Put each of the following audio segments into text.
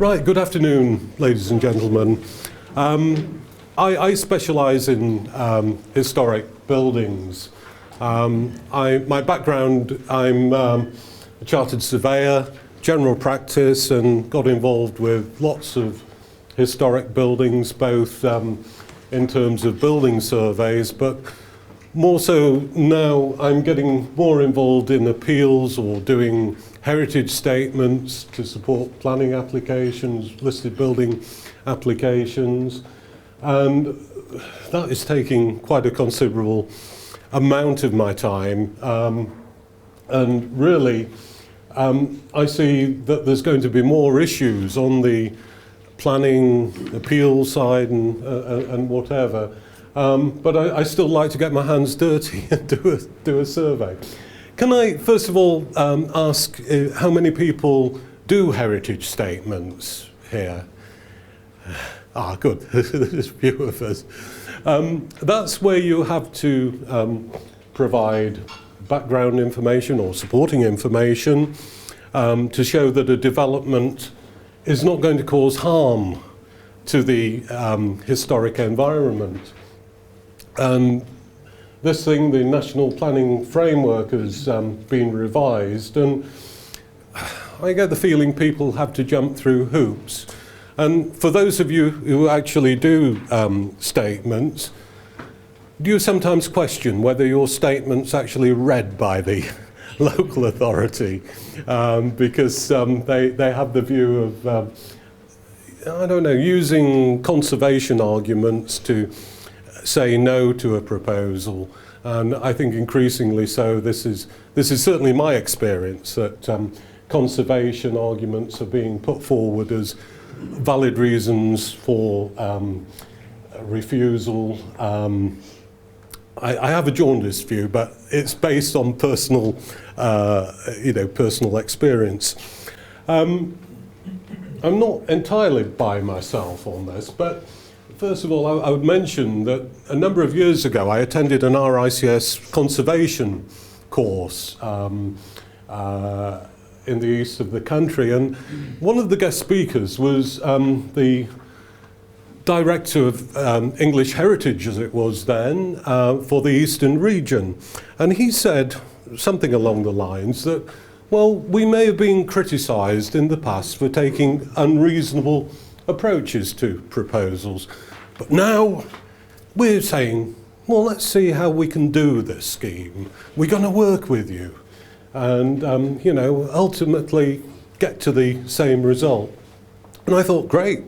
Right, good afternoon, ladies and gentlemen. I specialise in historic buildings. My background, I'm a chartered surveyor, general practice, and got involved with lots of historic buildings, both in terms of building surveys, but more so now I'm getting more involved in appeals or doing heritage statements to support planning applications, listed building applications, and that is taking quite a considerable amount of my time. And really, I see that there's going to be more issues on the planning, appeal side and whatever. But I still like to get my hands dirty and do a survey. Can I, first of all, ask how many people do heritage statements here? Ah, good. There's a few of us. That's where you have to provide background information or supporting information to show that a development is not going to cause harm to the historic environment. And this thing, the National Planning Framework, has been revised, and I get the feeling people have to jump through hoops. And for those of you who actually do statements, do you sometimes question whether your statement's actually read by the local authority? Because they have the view of, I don't know, using conservation arguments to say no to a proposal, and I think increasingly so. This is certainly my experience, that conservation arguments are being put forward as valid reasons for refusal. I have a jaundiced view, but it's based on personal, personal experience. I'm not entirely by myself on this, but first of all, I would mention that a number of years ago I attended an RICS conservation course in the east of the country, and one of the guest speakers was the director of English Heritage, as it was then, for the Eastern region. And he said something along the lines that, well, we may have been criticised in the past for taking unreasonable approaches to proposals, but now we're saying, well, let's see how we can do this scheme. We're going to work with you and, ultimately get to the same result. And I thought, great,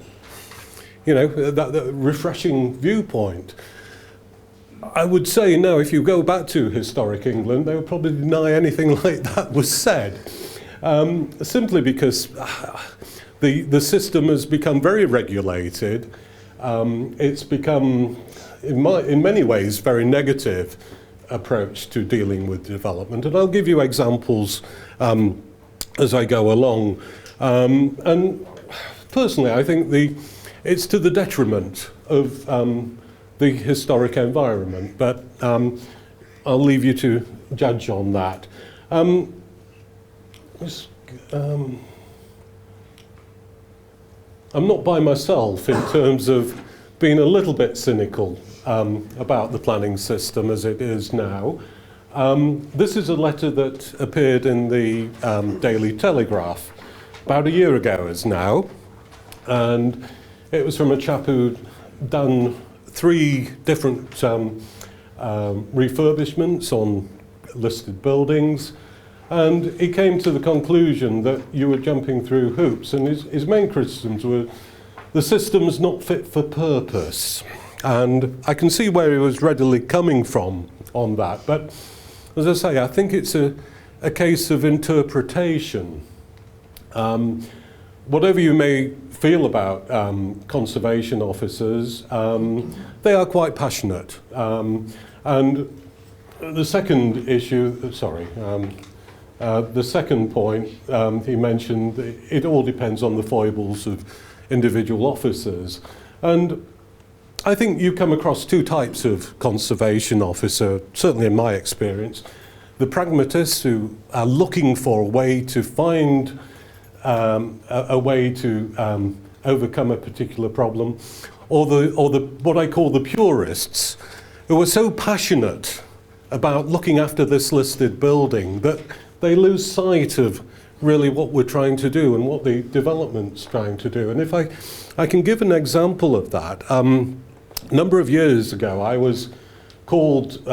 that refreshing viewpoint. I would say now, if you go back to historic England, they would probably deny anything like that was said, simply because the system has become very regulated. It's become, in many ways, very negative approach to dealing with development. And I'll give you examples as I go along. And personally, I think it's to the detriment of the historic environment, but I'll leave you to judge on that. I'm not by myself in terms of being a little bit cynical about the planning system as it is now. This is a letter that appeared in the Daily Telegraph about a year ago as now, and it was from a chap who'd done 3 different refurbishments on listed buildings, and he came to the conclusion that you were jumping through hoops, and his main criticisms were the system's not fit for purpose. And I can see where he was readily coming from on that, but as I say, I think it's a case of interpretation. Whatever you may feel about conservation officers, they are quite passionate. And the second issue, the second point he mentioned, it all depends on the foibles of individual officers. And I think you come across 2 types of conservation officer, certainly in my experience. The pragmatists who are looking for a way to find a way to overcome a particular problem, or the what I call the purists, who are so passionate about looking after this listed building that they lose sight of really what we're trying to do and what the development's trying to do. And if I can give an example of that, a number of years ago I was called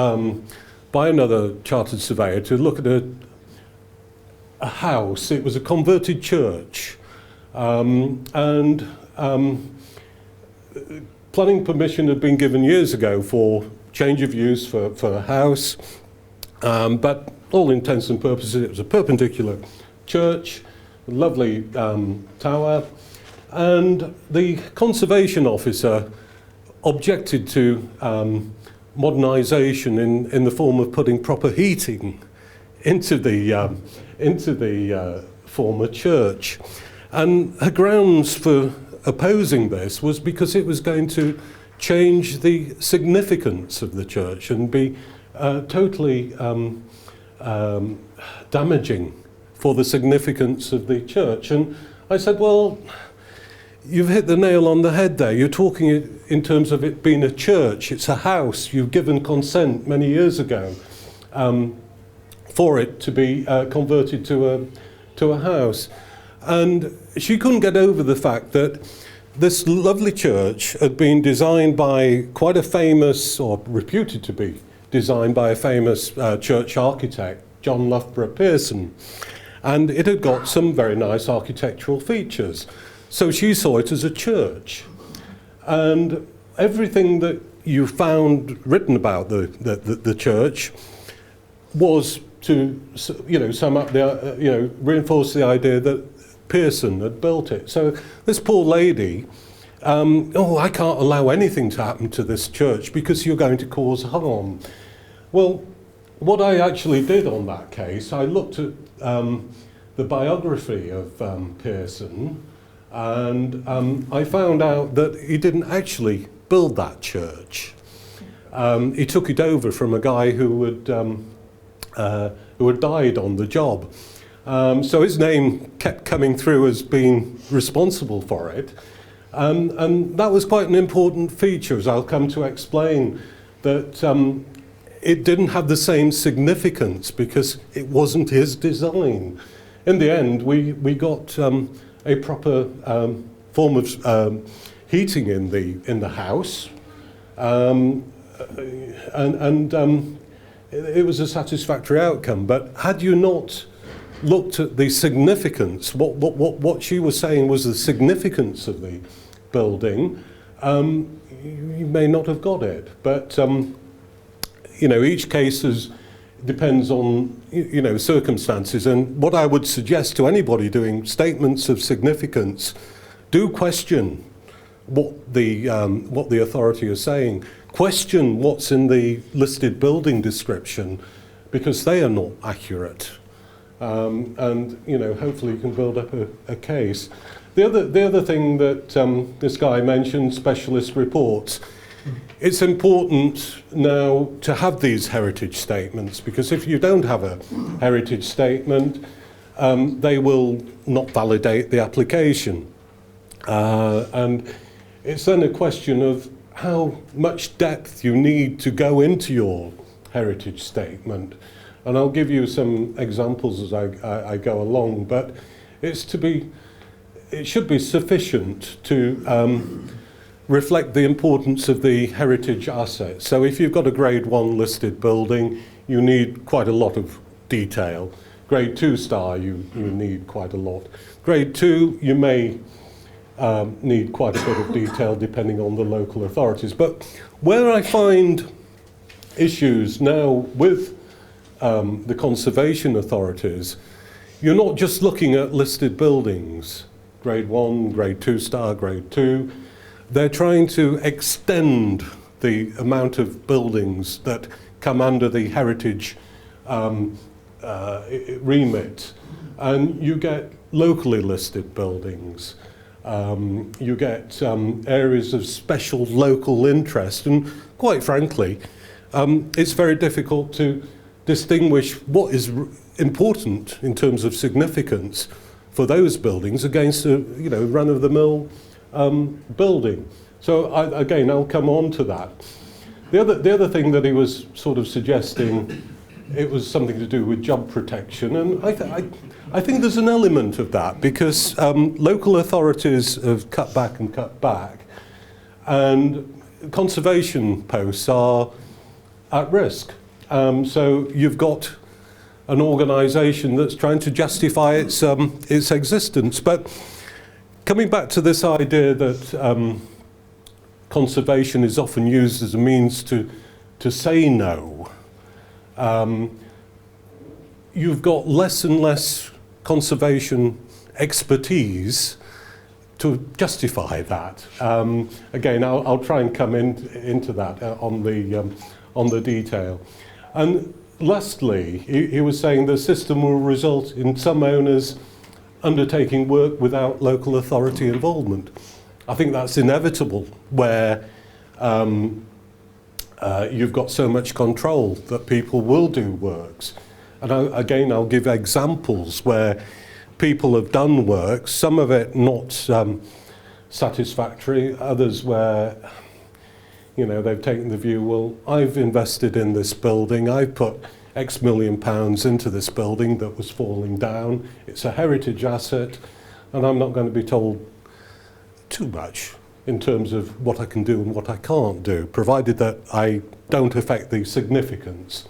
by another chartered surveyor to look at a house. It was a converted church, and planning permission had been given years ago for change of use for a house, but all intents and purposes it was a perpendicular church, a lovely tower, and the conservation officer objected to modernisation in the form of putting proper heating into the former church. And her grounds for opposing this was because it was going to change the significance of the church and be totally damaging for the significance of the church. And I said, well, you've hit the nail on the head there. You're talking in terms of it being a church. It's a house. You've given consent many years ago for it to be converted to a house. And she couldn't get over the fact that this lovely church had been designed by quite a famous, or reputed to be designed by a famous church architect, John Loughborough Pearson. And it had got some very nice architectural features. So she saw it as a church. And everything that you found written about the church was to, sum up the, reinforce the idea that Pearson had built it. So this poor lady, I can't allow anything to happen to this church because you're going to cause harm. Well, what I actually did on that case, I looked at the biography of Pearson, and I found out that he didn't actually build that church. He took it over from a guy who had died on the job. So his name kept coming through as being responsible for it. And that was quite an important feature, as I'll come to explain, that it didn't have the same significance because it wasn't his design. In the end, we got a proper form of heating in the house, and it was a satisfactory outcome. But had you not looked at the significance, what she was saying was the significance of the building, you may not have got it. But each case depends on circumstances, and what I would suggest to anybody doing statements of significance, do question what the authority is saying. Question what's in the listed building description, because they are not accurate. And hopefully you can build up a case. The other thing that this guy mentioned, specialist reports. It's important now to have these heritage statements, because if you don't have a heritage statement, they will not validate the application. And it's then a question of how much depth you need to go into your heritage statement. And I'll give you some examples as I go along, but it should be sufficient to reflect the importance of the heritage asset. So if you've got a grade 1 listed building, you need quite a lot of detail. Grade 2 star, you need quite a lot. Grade 2, you may need quite a bit of detail depending on the local authorities. But where I find issues now with the conservation authorities, you're not just looking at listed buildings, grade 1, grade 2 star, grade 2. They're trying to extend the amount of buildings that come under the heritage remit. And you get locally listed buildings. You get areas of special local interest. And quite frankly, it's very difficult to distinguish what is important in terms of significance for those buildings against a run-of-the-mill building. So again, I'll come on to that. The other thing that he was sort of suggesting, it was something to do with job protection, and I think there's an element of that, because local authorities have cut back, and conservation posts are at risk. So you've got an organisation that's trying to justify its existence. But coming back to this idea that conservation is often used as a means to say no, you've got less and less conservation expertise to justify that. Again, I'll try and come into that on the detail. And lastly, he was saying the system will result in some owners undertaking work without local authority involvement. I think that's inevitable, where you've got so much control that people will do works. And again, I'll give examples where people have done work, some of it not satisfactory, others where they've taken the view, well, I've invested in this building, I've put X million pounds into this building that was falling down, it's a heritage asset, and I'm not going to be told too much in terms of what I can do and what I can't do, provided that I don't affect the significance.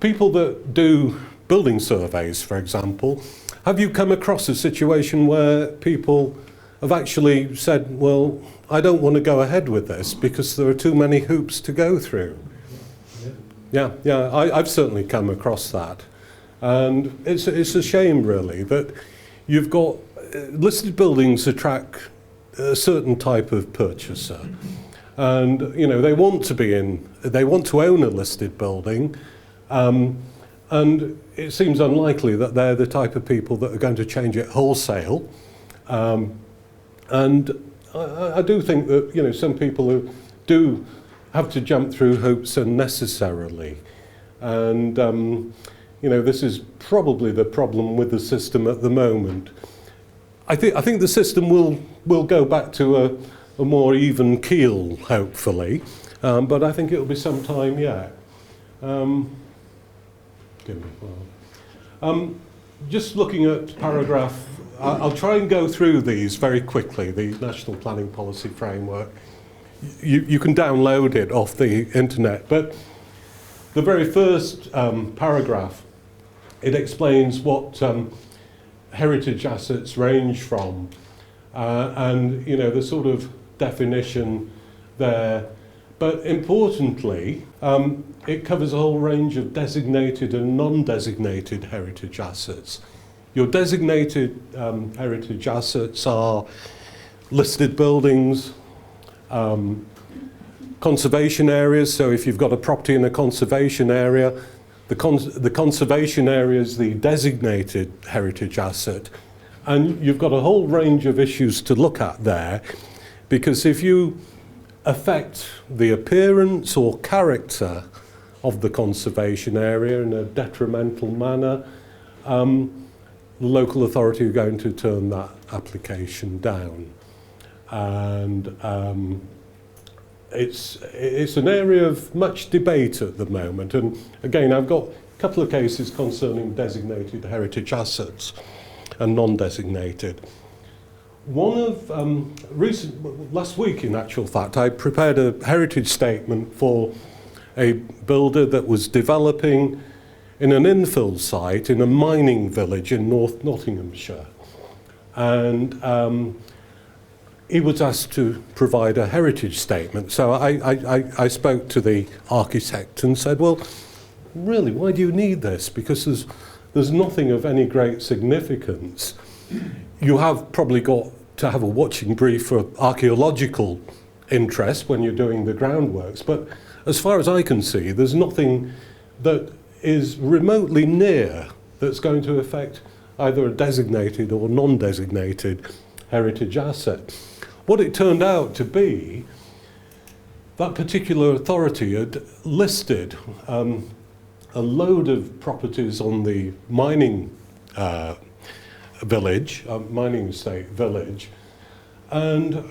People that do building surveys, for example, have you come across a situation where people have actually said, well, I don't want to go ahead with this because there are too many hoops to go through? Yeah, I've certainly come across that. And it's a shame, really, that you've got listed buildings attract a certain type of purchaser. And, they want to own a listed building, and it seems unlikely that they're the type of people that are going to change it wholesale. And I do think that, some people who do have to jump through hoops unnecessarily. And, this is probably the problem with the system at the moment. I think the system will go back to a more even keel, hopefully, but I think it'll be some time yet. Just looking at paragraph, I'll try and go through these very quickly, the National Planning Policy Framework. You can download it off the internet, but the very first paragraph, it explains what heritage assets range from, and the sort of definition there. But importantly, it covers a whole range of designated and non-designated heritage assets. Your designated heritage assets are listed buildings, conservation areas. So if you've got a property in a conservation area, the conservation area is the designated heritage asset. And you've got a whole range of issues to look at there, because if you affect the appearance or character of the conservation area in a detrimental manner, the local authority are going to turn that application down. And it's an area of much debate at the moment. And again, I've got a couple of cases concerning designated heritage assets and non-designated. One of last week, in actual fact, I prepared a heritage statement for a builder that was developing in an infill site in a mining village in North Nottinghamshire. And he was asked to provide a heritage statement. So I spoke to the architect and said, well, really, why do you need this? Because there's nothing of any great significance. You have probably got to have a watching brief for archaeological interest when you're doing the groundworks, but as far as I can see, there's nothing that is remotely near that's going to affect either a designated or non-designated heritage asset. What it turned out to be, that particular authority had listed a load of properties on the mining village, mining estate village, and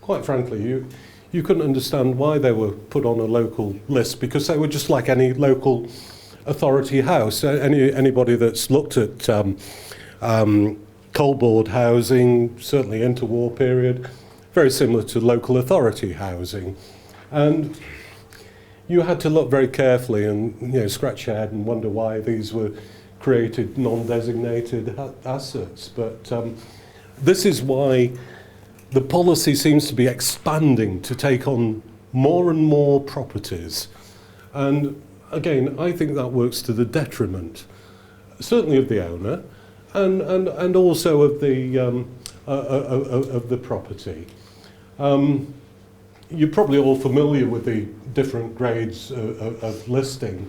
quite frankly, you couldn't understand why they were put on a local list, because they were just like any local authority house. Anybody that's looked at coal-board housing, certainly interwar period, very similar to local authority housing. And you had to look very carefully and scratch your head and wonder why these were created non-designated assets. But this is why the policy seems to be expanding to take on more and more properties. And again, I think that works to the detriment, certainly of the owner, and also of the property. You're probably all familiar with the different grades of listing.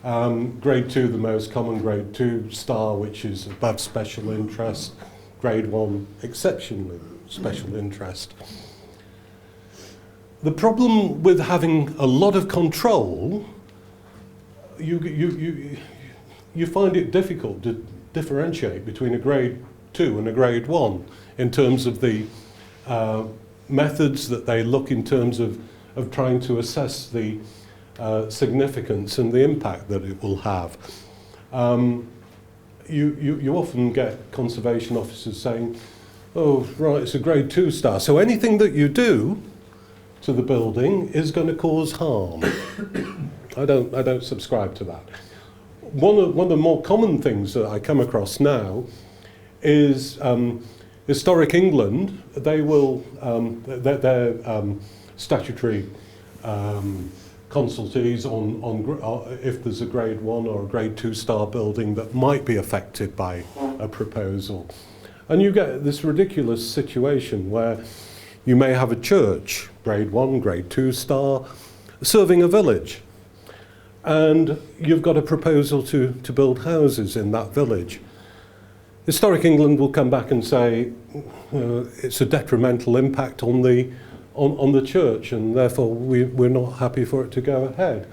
Grade 2, the most common, grade 2 star, which is above special interest, grade 1, exceptionally special interest. The problem with having a lot of control, you find it difficult to differentiate between a grade 2 and a grade 1 in terms of the methods that they look in terms of trying to assess the significance and the impact that it will have. You often get conservation officers saying, oh, right, it's a grade 2 star, so anything that you do to the building is going to cause harm. I don't subscribe to that. One of the more common things that I come across now is Historic England. They will, their statutory consultees on if there's a grade 1 or a grade 2 star building that might be affected by a proposal. And you get this ridiculous situation where you may have a church, grade 1, grade 2 star, serving a village. And you've got a proposal to build houses in that village. Historic England will come back and say it's a detrimental impact on the church, and therefore we're not happy for it to go ahead.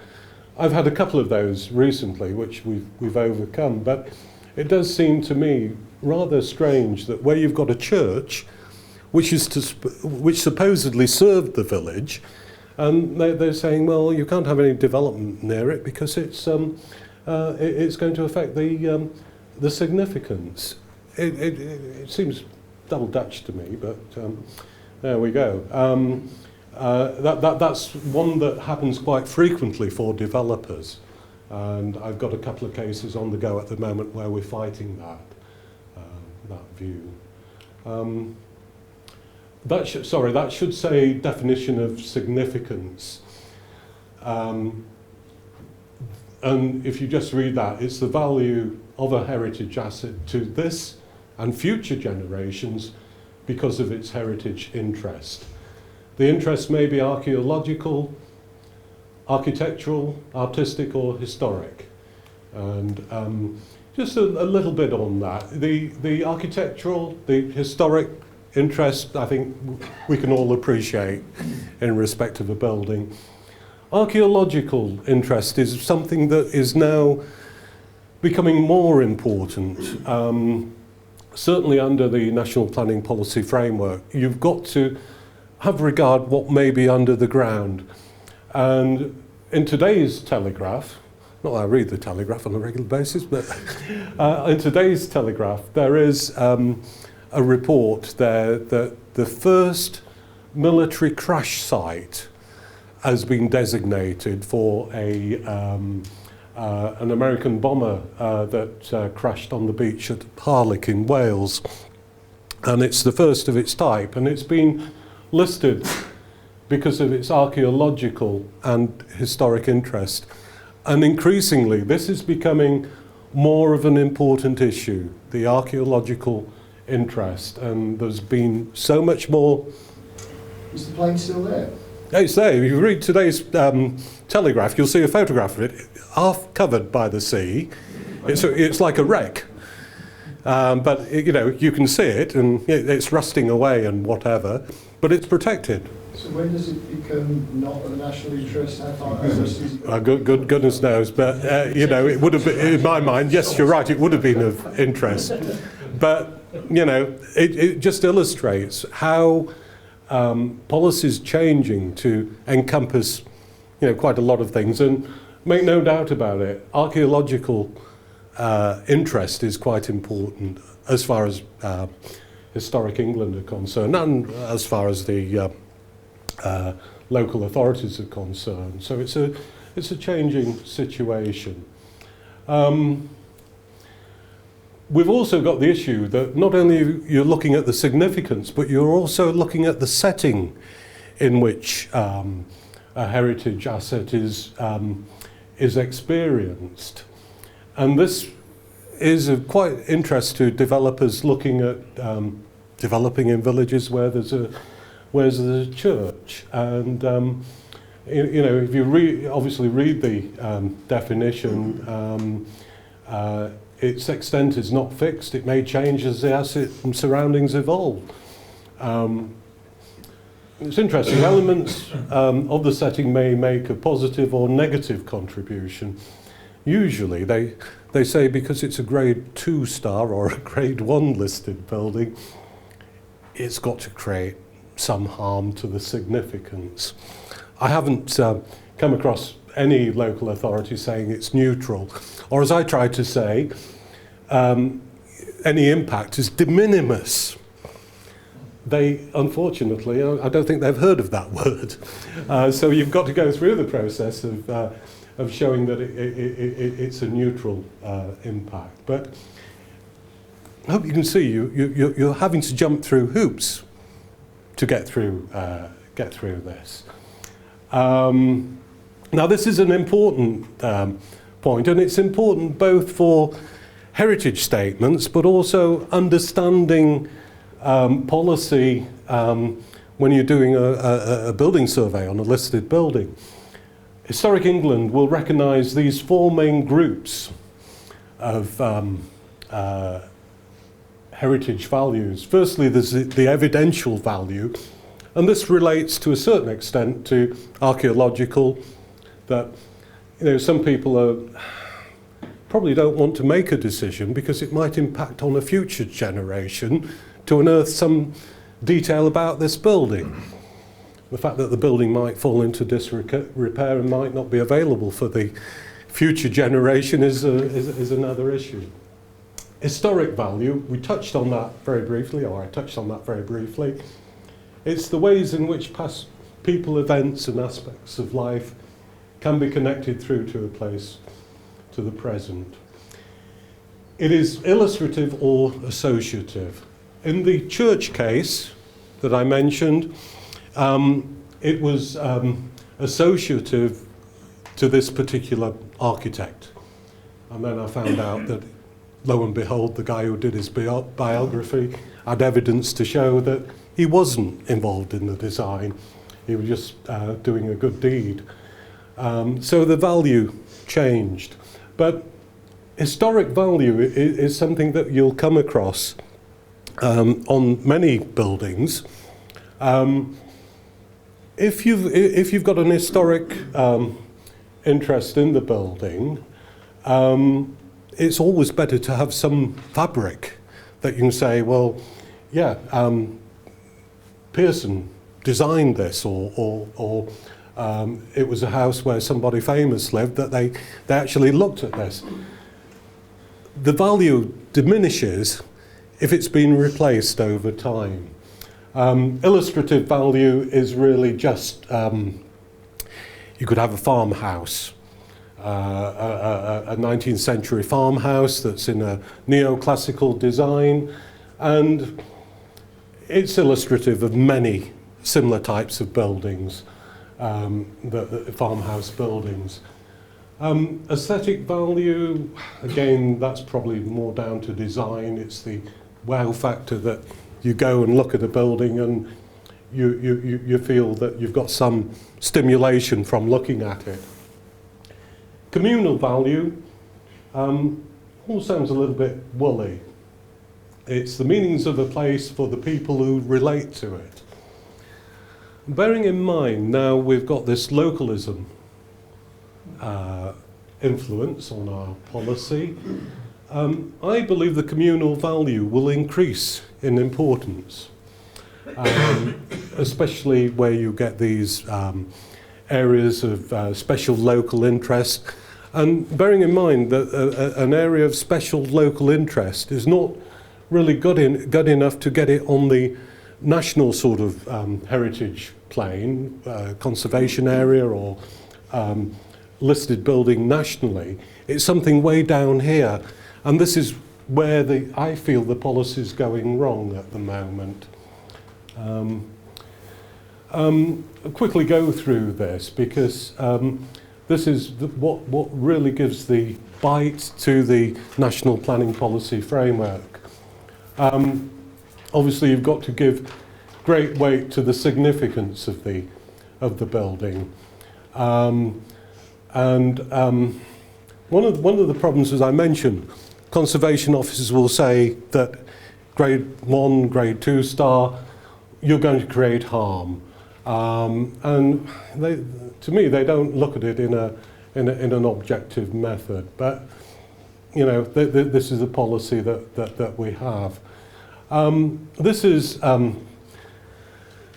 I've had a couple of those recently, which we've overcome, but it does seem to me rather strange that where you've got a church which supposedly served the village, and they're saying, well, you can't have any development near it because it's going to affect the significance. It seems double Dutch to me, but there we go. That's one that happens quite frequently for developers, and I've got a couple of cases on the go at the moment where we're fighting that view. That should say definition of significance. And if you just read that, it's the value of a heritage asset to this and future generations because of its heritage interest. The interest may be archaeological, architectural, artistic, or historic. And just a little bit on that. The architectural, the historic interest, I think we can all appreciate in respect of a building. Archaeological interest is something that is now becoming more important. Certainly under the National Planning Policy Framework, you've got to have regard what may be under the ground. And in today's Telegraph, not that I read the Telegraph on a regular basis, but in today's Telegraph, there is a report there that the first military crash site has been designated for an American bomber that crashed on the beach at Harlech in Wales. And it's the first of its type, and it's been listed because of its archaeological and historic interest. And increasingly, this is becoming more of an important issue, the archaeological interest, and there's been so much more. Is the plane still there? It's there. If you read today's Telegraph, you'll see a photograph of it, half covered by the sea. It's like a wreck. But you can see it, and it's rusting away and whatever, but it's protected. So when does it become not of national interest? How far is it? Goodness knows, but you know, it would have been, in my mind, yes, you're right, it would have been of interest. But, you know, it just illustrates how policy is changing to encompass, you know, quite a lot of things. And make no doubt about it, archaeological interest is quite important as far as historic England are concerned, and as far as the local authorities are concerned. So it's a changing situation. We've also got the issue that not only you're looking at the significance, but you're also looking at the setting in which a heritage asset is experienced. And this is of quite interest to developers looking at developing in villages where there's a church. And you know, if you obviously read the definition, its extent is not fixed. It may change as the asset and surroundings evolve. It's interesting. Elements of the setting may make a positive or negative contribution. Usually they say because it's a grade 2 star or a grade 1 listed building, it's got to create some harm to the significance. I haven't come across any local authority saying it's neutral, or as I try to say, any impact is de minimis. They, unfortunately, I don't think they've heard of that word. So you've got to go through the process of showing that it's a neutral impact. But I hope you can see you're having to jump through hoops to get through this. Now this is an important point, and it's important both for heritage statements, but also understanding policy when you're doing a building survey on a listed building. Historic England will recognise these 4 main groups of heritage values. Firstly, there's the evidential value, and this relates to a certain extent to archaeological, that, you know, some people probably don't want to make a decision because it might impact on a future generation to unearth some detail about this building. The fact that the building might fall into disrepair and might not be available for the future generation is another issue. Historic value, we touched on that very briefly, or I touched on that very briefly. It's the ways in which past people, events and aspects of life can be connected through to a place, to the present. It is illustrative or associative. In the church case that I mentioned, it was associative to this particular architect. And then I found out that, lo and behold, the guy who did his biography had evidence to show that he wasn't involved in the design. He was just doing a good deed. So the value changed. But historic value is something that you'll come across on many buildings. If you've got an historic interest in the building, it's always better to have some fabric that you can say, well, yeah, Pearson designed this, or it was a house where somebody famous lived, that they actually looked at this. The value diminishes if it's been replaced over time. Illustrative value is really just, you could have a farmhouse, a 19th century farmhouse that's in a neoclassical design, and it's illustrative of many similar types of buildings, the farmhouse buildings. Aesthetic value, again, that's probably more down to design. It's the wow factor that you go and look at a building and you feel that you've got some stimulation from looking at it. Communal value all sounds a little bit woolly. It's the meanings of a place for the people who relate to it. bearing in mind now we've got this localism influence on our policy, I believe the communal value will increase in importance, especially where you get these areas of special local interest. And bearing in mind that an area of special local interest is not really good enough to get it on the national sort of heritage plane, conservation area or listed building nationally. It's something way down here. And this is where I feel the policy is going wrong at the moment. I'll quickly go through this because this is what really gives the bite to the national planning policy framework. Obviously, you've got to give great weight to the significance of the building, and one of the problems, as I mentioned, conservation officers will say that grade 1, grade 2 star, you're going to create harm. And to me, they don't look at it in an objective method. But you know, this is a policy that we have.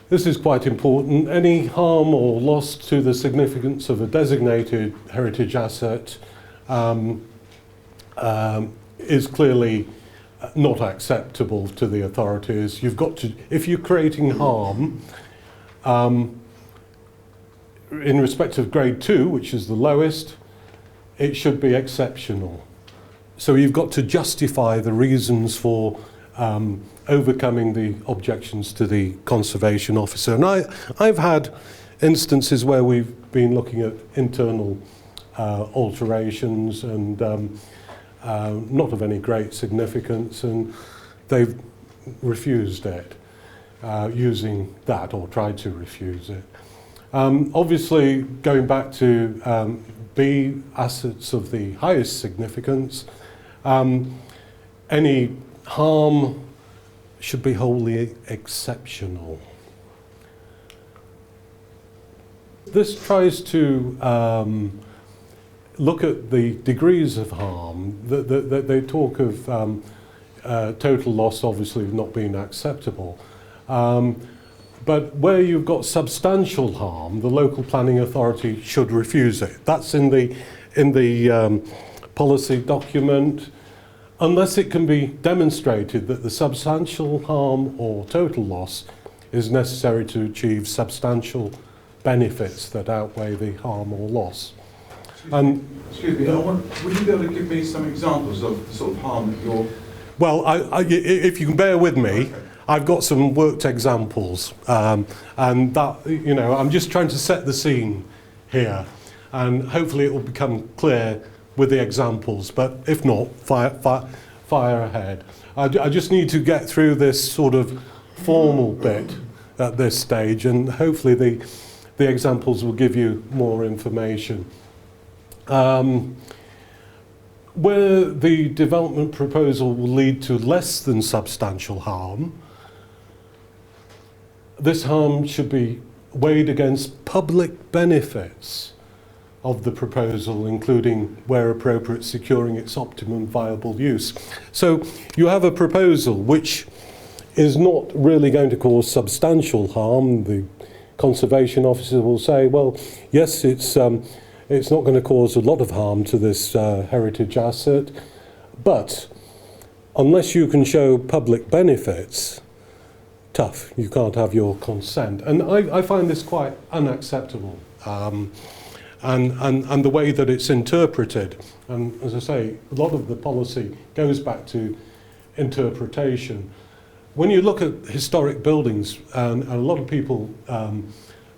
This is quite important. Any harm or loss to the significance of a designated heritage asset is clearly not acceptable to the authorities. You've got to, if you're creating harm, in respect of grade 2, which is the lowest, it should be exceptional. So you've got to justify the reasons for overcoming the objections to the conservation officer. And I've had instances where we've been looking at internal alterations and not of any great significance, and they've refused it using that, or tried to refuse it. Obviously, going back to B, assets of the highest significance, any harm should be wholly exceptional. This tries to look at the degrees of harm. They talk of total loss obviously not being acceptable. But where you've got substantial harm, the local planning authority should refuse it. That's in the policy document, unless it can be demonstrated that the substantial harm or total loss is necessary to achieve substantial benefits that outweigh the harm or loss. Excuse me, would you be able to give me some examples of the sort of harm that you're... Well, if you can bear with me, okay. I've got some worked examples, and that, you know, I'm just trying to set the scene here, and hopefully it will become clear with the examples, but if not, fire ahead. I just need to get through this sort of formal bit at this stage, and hopefully the examples will give you more information. Where the development proposal will lead to less than substantial harm, this harm should be weighed against public benefits of the proposal, including, where appropriate, securing its optimum viable use. So you have a proposal which is not really going to cause substantial harm. The conservation officer will say, well, yes, it's not going to cause a lot of harm to this heritage asset, but unless you can show public benefits, tough, you can't have your consent. And I find this quite unacceptable. And the way that it's interpreted, and as I say, a lot of the policy goes back to interpretation. When you look at historic buildings, and a lot of people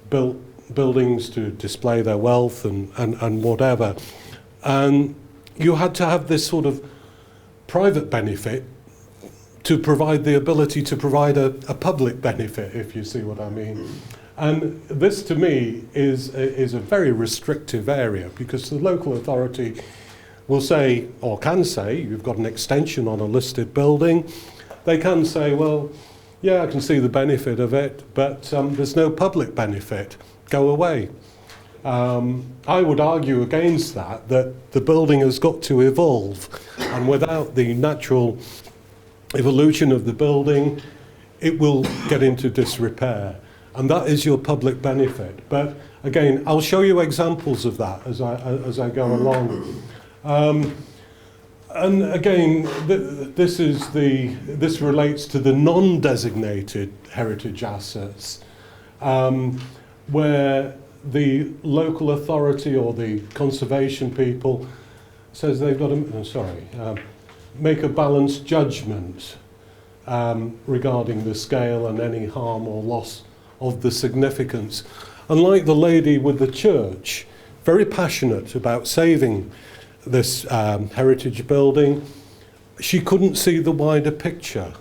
built buildings to display their wealth and whatever, and you had to have this sort of private benefit to provide the ability to provide a public benefit, if you see what I mean. And this, to me, is a very restrictive area, because the local authority will say, or can say, you've got an extension on a listed building. They can say, well, yeah, I can see the benefit of it, but there's no public benefit. Go away. I would argue against that the building has got to evolve, and without the natural evolution of the building, it will get into disrepair, and that is your public benefit. But again, I'll show you examples of that as I go along. And again, this relates to the non-designated heritage assets, where the local authority or the conservation people says they've got to, make a balanced judgment regarding the scale and any harm or loss of the significance. Unlike the lady with the church, very passionate about saving this heritage building, she couldn't see the wider picture,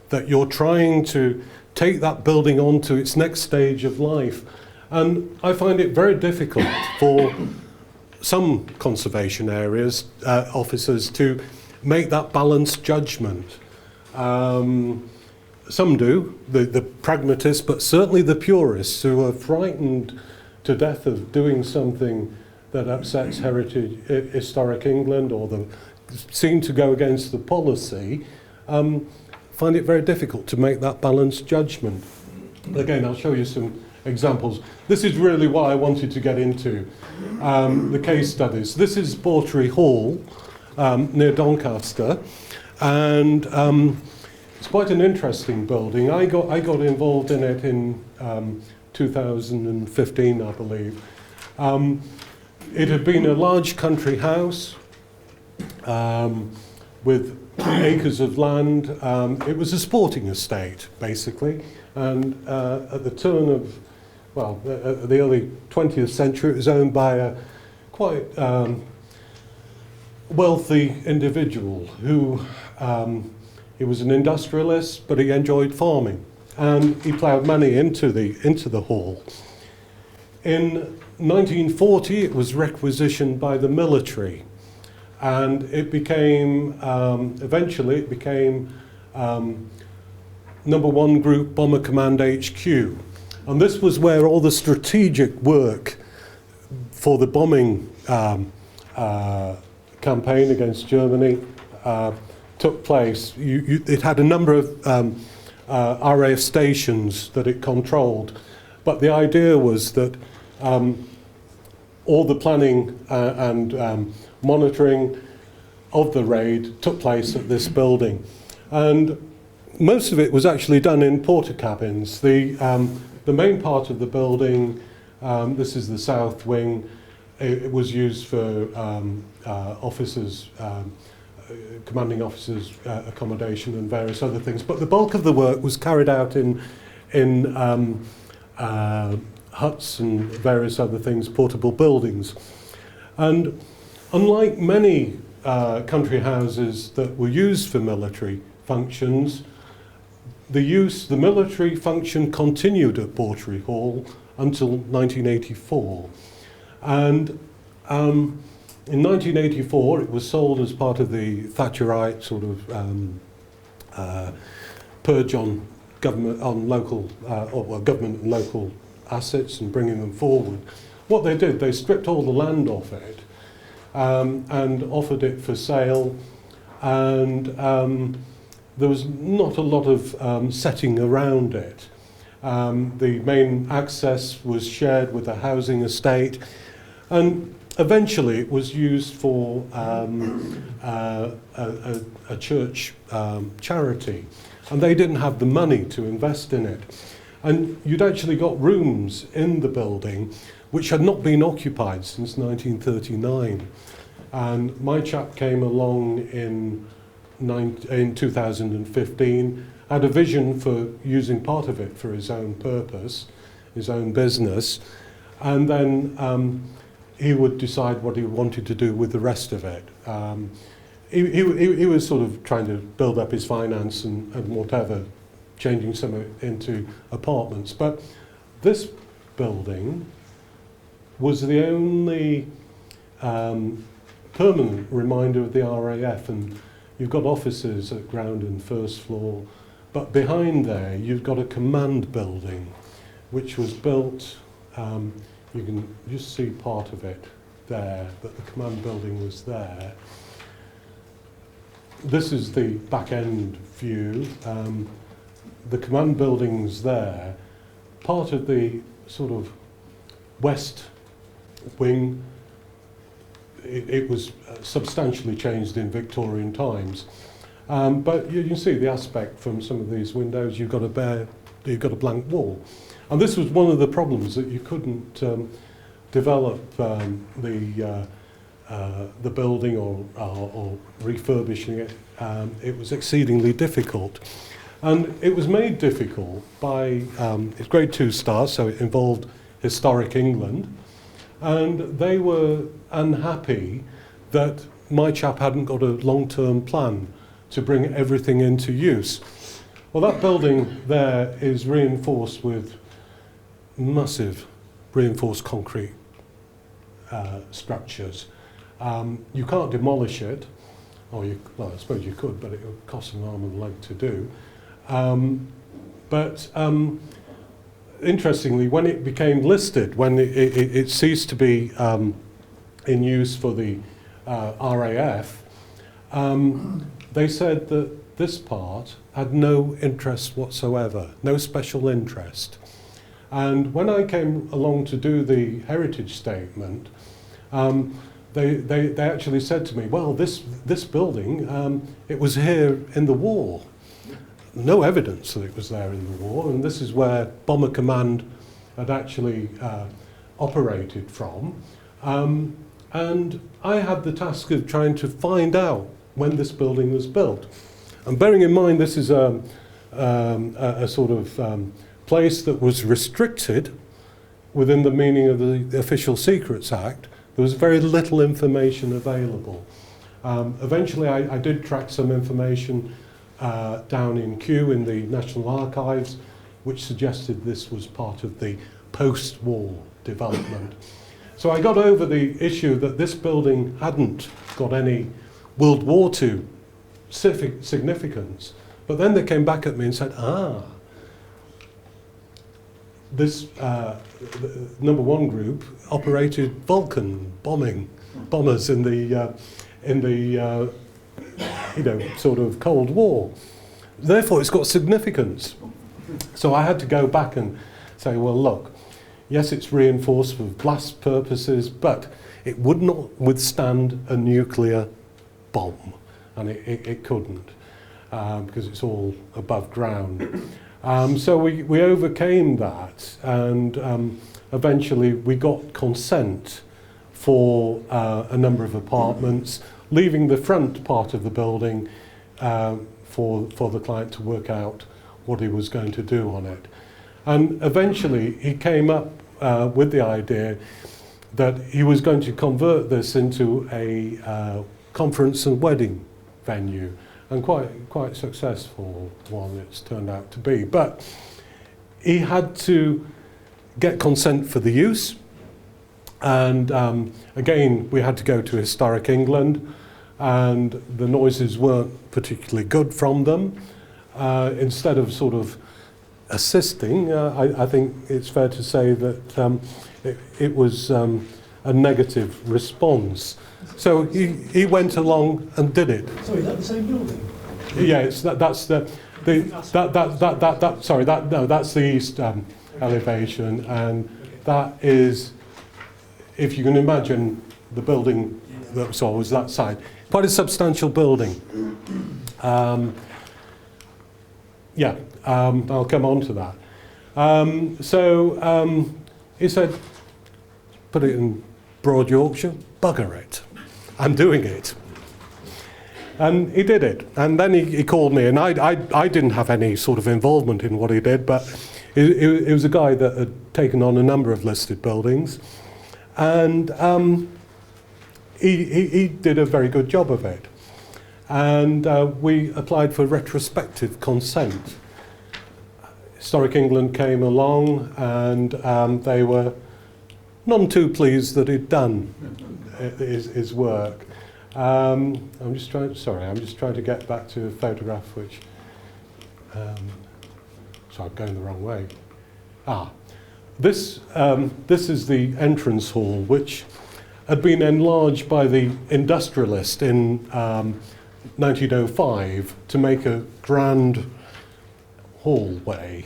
that you're trying to take that building on to its next stage of life. And I find it very difficult for some conservation areas, officers, to make that balanced judgment. Some do, the pragmatists, but certainly the purists who are frightened to death of doing something that upsets historic England, or seem to go against the policy, find it very difficult to make that balanced judgment. Again, I'll show you some examples. This is really what I wanted to get into, the case studies. This is BAWTRY Hall near Doncaster, and it's quite an interesting building. I got involved in it in 2015, I believe. It had been a large country house with acres of land. It was a sporting estate, basically, and at the turn of, well, the early 20th century, it was owned by a quite wealthy individual who, he was an industrialist, but he enjoyed farming, and he ploughed money into the hall. In 1940, it was requisitioned by the military, and it became, eventually it became number 1 Group Bomber Command HQ. And this was where all the strategic work for the bombing campaign against Germany took place. It had a number of RAF stations that it controlled, but the idea was that all the planning and monitoring of the raid took place at this building. And most of it was actually done in porter cabins. The main part of the building, this is the south wing, it was used for officers, commanding officers' accommodation and various other things. But the bulk of the work was carried out in huts and various other things, portable buildings. And unlike many country houses that were used for military functions, the military function continued at BAWTRY Hall until 1984. And in 1984, it was sold as part of the Thatcherite sort of purge on government, on local, government and local assets and bringing them forward. What they did, they stripped all the land off it and offered it for sale, and there was not a lot of setting around it. The main access was shared with a housing estate, and eventually it was used for a church charity, and they didn't have the money to invest in it. And you'd actually got rooms in the building which had not been occupied since 1939. And my chap came along in 2015, had a vision for using part of it for his own purpose, his own business, and then he would decide what he wanted to do with the rest of it. He was sort of trying to build up his finance and whatever, changing some of it into apartments. But this building was the only permanent reminder of the RAF, and you've got offices at ground and first floor, But behind there, you've got a command building, which was built, you can just see part of it there, but the command building was there. This is the back end view. The command building's there. Part of the sort of west wing, it was substantially changed in Victorian times. But you can see the aspect from some of these windows. You've got a blank wall. And this was one of the problems, that you couldn't develop the building or refurbishing it. It was exceedingly difficult. And it was made difficult by, it's grade 2 stars, so it involved historic England. And they were unhappy that my chap hadn't got a long-term plan to bring everything into use. Well, that building there is reinforced with massive reinforced concrete structures. You can't demolish it, or well, I suppose you could, but it would cost an arm and a leg to do. Interestingly, when it became listed, when it ceased to be in use for the RAF, they said that this part had no interest whatsoever, no special interest. And when I came along to do the heritage statement, they actually said to me, well, this building, it was here in the war. No evidence that it was there in the war, and this is where Bomber Command had actually operated from. And I had the task of trying to find out when this building was built. And bearing in mind this is a sort of place that was restricted within the meaning of the Official Secrets Act, there was very little information available. Eventually I did track some information down in Kew in the National Archives, which suggested this was part of the post-war development. So I got over the issue that this building hadn't got any World War II significance, but then they came back at me and said, this number 1 group operated Vulcan bombers in the sort of Cold War. Therefore, it's got significance. So I had to go back and say, well, look, yes, it's reinforced for blast purposes, but it would not withstand a nuclear bomb, and it couldn't, because it's all above ground. So we overcame that, and eventually we got consent for a number of apartments, leaving the front part of the building for the client to work out what he was going to do on it. And eventually he came up with the idea that he was going to convert this into a conference and wedding venue, and quite successful one it's turned out to be. But he had to get consent for the use, and again we had to go to Historic England, and the noises weren't particularly good from them. Instead of sort of assisting, I think it's fair to say that it was a negative response. So he went along and did it. Sorry, is that the same building? Yeah, that's the east elevation, and that is, if you can imagine the building that was that side, quite a substantial building. I'll come on to that. So he said, put it in broad Yorkshire, bugger it, I'm doing it. And he did it. And then he called me, and I didn't have any sort of involvement in what he did, but it was a guy that had taken on a number of listed buildings, and he did a very good job of it. And we applied for retrospective consent. Historic England came along, and they were none too pleased that he'd done his work. I'm just trying to get back to a photograph which So I'm going the wrong way. This is the entrance hall, which had been enlarged by the industrialist in 1905 to make a grand hallway.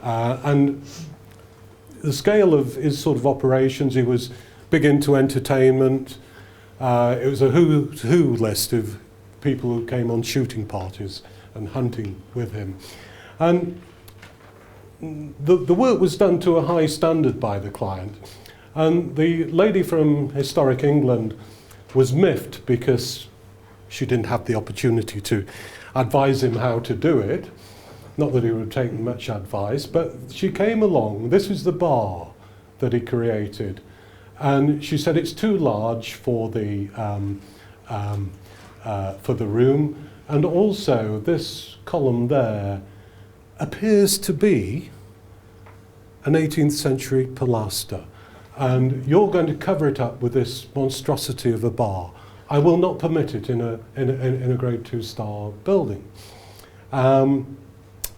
And the scale of his sort of operations, he was big into entertainment. It was a who's who list of people who came on shooting parties and hunting with him. And the work was done to a high standard by the client. And the lady from Historic England was miffed because she didn't have the opportunity to advise him how to do it. Not that he would have taken much advice, but she came along. This was the bar that he created. And she said it's too large for the room. And also this column there appears to be an 18th century pilaster. And you're going to cover it up with this monstrosity of a bar. I will not permit it in a grade 2-star building.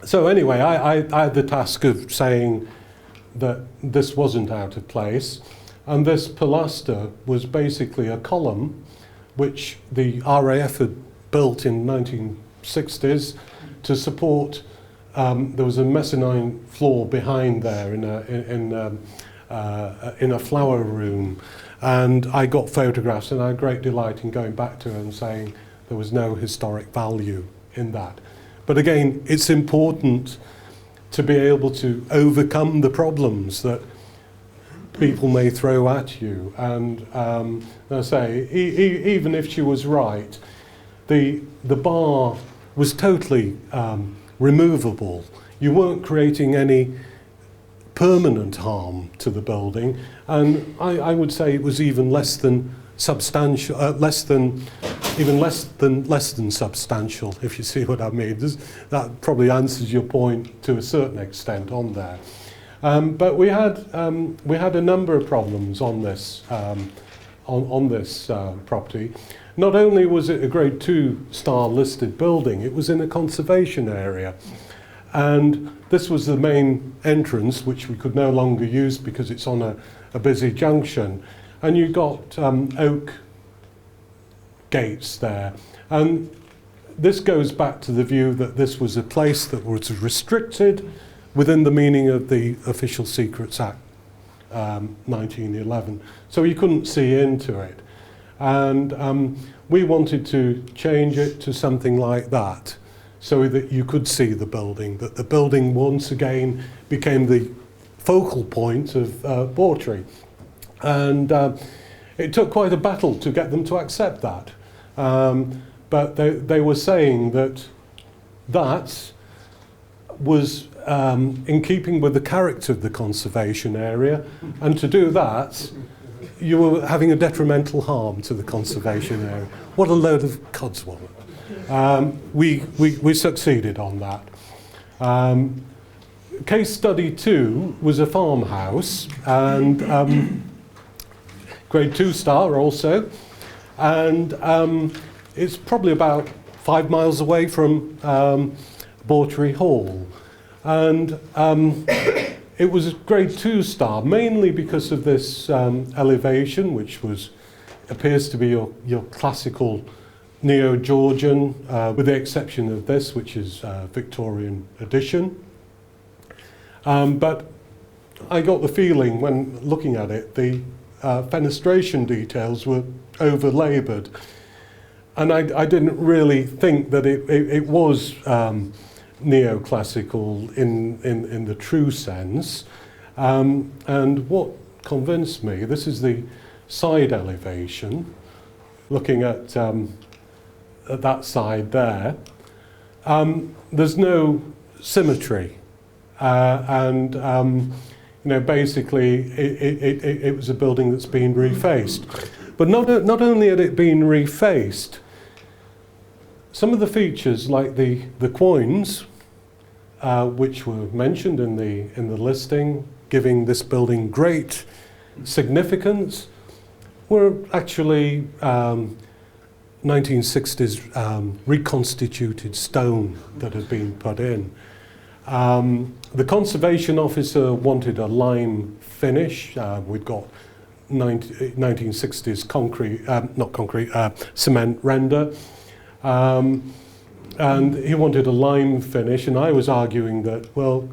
So anyway, I had the task of saying that this wasn't out of place. And this pilaster was basically a column which the RAF had built in 1960s to support. There was a mezzanine floor behind there in a flower room, and I got photographs, and I had great delight in going back to her and saying there was no historic value in that. But again, it's important to be able to overcome the problems that people may throw at you. And I say, even if she was right, the bar was totally removable. You weren't creating any permanent harm to the building, and I would say it was even less than substantial, less than substantial, if you see what I mean. That probably answers your point to a certain extent on there. But we had a number of problems on this property. Not only was it a grade 2-star listed building, it was in a conservation area. And this was the main entrance, which we could no longer use because it's on a busy junction. And you got oak gates there. And this goes back to the view that this was a place that was restricted within the meaning of the Official Secrets Act 1911. So you couldn't see into it. And we wanted to change it to something like that, so that you could see the building, that the building once again became the focal point of BAWTRY. And it took quite a battle to get them to accept that. But they were saying that that was in keeping with the character of the conservation area, and to do that, you were having a detrimental harm to the conservation area. What a load of codswallop. We succeeded on that. Case study 2 was a farmhouse, and grade 2-star also, and it's probably about 5 miles away from BAWTRY Hall. And it was a grade 2-star, mainly because of this elevation, which appears to be your classical Neo-Georgian, with the exception of this, which is Victorian addition. But I got the feeling when looking at it, the fenestration details were over-laboured. And I didn't really think that it was neoclassical in the true sense. And what convinced me, this is the side elevation, looking at that side there, there's no symmetry. And you know, basically it was a building that's been refaced. But not only had it been refaced, some of the features like the quoins, which were mentioned in the listing, giving this building great significance, were actually 1960s reconstituted stone that had been put in. The conservation officer wanted a lime finish. We've got 1960s cement render. And he wanted a lime finish, and I was arguing that, well,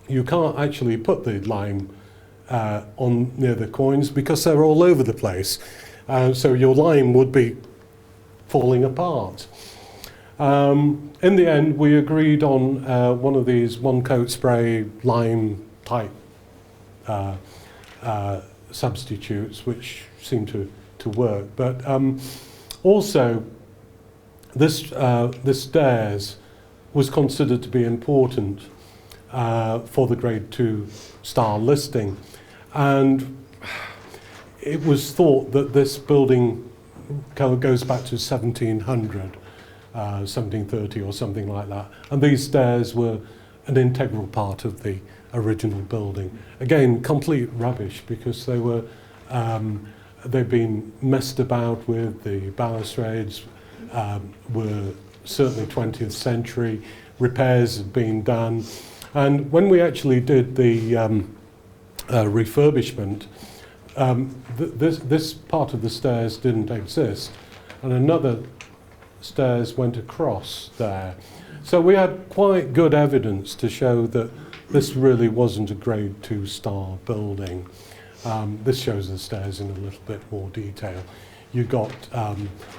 you can't actually put the lime on near the coins because they're all over the place. So your lime would be falling apart. In the end, we agreed on one of these one-coat spray lime type substitutes, which seemed to work. But also, this stairs was considered to be important for the Grade 2 star listing, and it was thought that this building goes back to 1700, 1730 or something like that, and these stairs were an integral part of the original building. Again, complete rubbish, because they were they've been messed about with. The balustrades were certainly 20th century. Repairs had been done, and when we actually did the refurbishment, this part of the stairs didn't exist, and another stairs went across there. So we had quite good evidence to show that this really wasn't a Grade 2 star building. This shows the stairs in a little bit more detail. You got